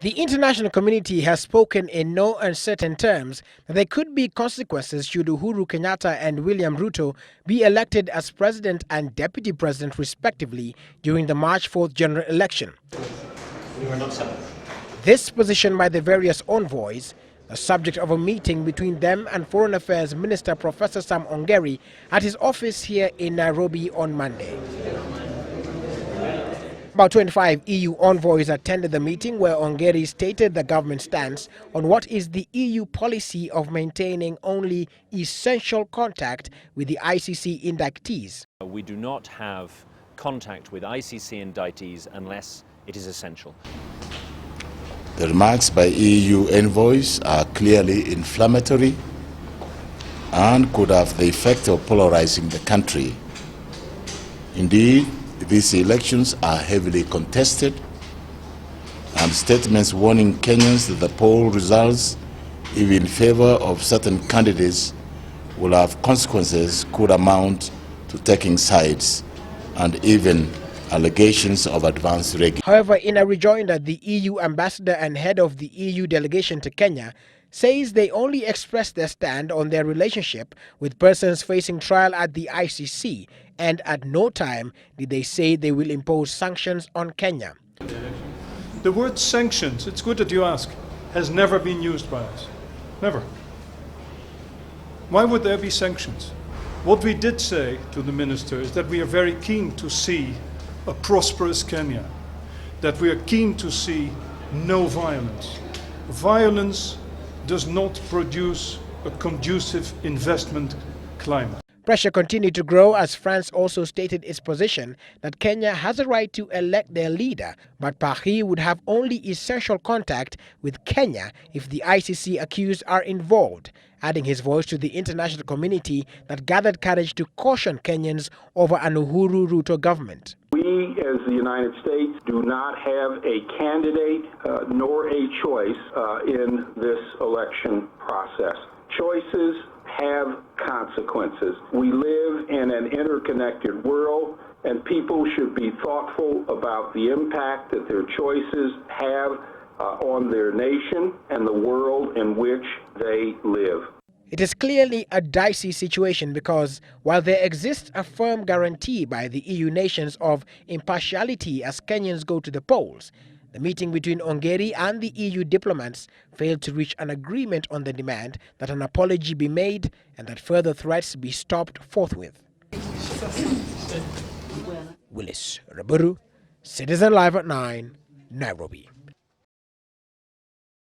The international community has spoken in no uncertain terms that there could be consequences should Uhuru Kenyatta and William Ruto be elected as president and deputy president respectively during the March 4th general election. This position by the various envoys, the subject of a meeting between them and Foreign Affairs Minister Professor Sam Ongeri at his office here in Nairobi on Monday. About 25 EU envoys attended the meeting where Ongeri stated the government's stance on what is the EU policy of maintaining only essential contact with the ICC inductees. We do not have contact with ICC indictees unless it is essential. The remarks by EU envoys are clearly inflammatory and could have the effect of polarizing the country. Indeed, these elections are heavily contested, and statements warning Kenyans that the poll results, even in favor of certain candidates, will have consequences could amount to taking sides and even allegations of advanced rigging. However, in a rejoinder, the EU ambassador and head of the EU delegation to Kenya says they only expressed their stand on their relationship with persons facing trial at the ICC, and at no time did they say they will impose sanctions on Kenya. The word sanctions, it's good that you ask, has never been used by us. Never. Why would there be sanctions? What we did say to the minister is that we are very keen to see a prosperous Kenya, that we are keen to see no violence. Violence does not produce a conducive investment climate. Pressure continued to grow as France also stated its position that Kenya has a right to elect their leader, but Paris would have only essential contact with Kenya if the ICC accused are involved, adding his voice to the international community that gathered courage to caution Kenyans over an Uhuru Ruto government. We, as the United States, do not have a candidate nor a choice in this election process. Choices have consequences. We live in an interconnected world, and people should be thoughtful about the impact that their choices have on their nation and the world in which they live. It is clearly a dicey situation because while there exists a firm guarantee by the EU nations of impartiality as Kenyans go to the polls, the meeting between Ongeri and the EU diplomats failed to reach an agreement on the demand that an apology be made and that further threats be stopped forthwith. Willis Raburu, Citizen Live at 9, Nairobi.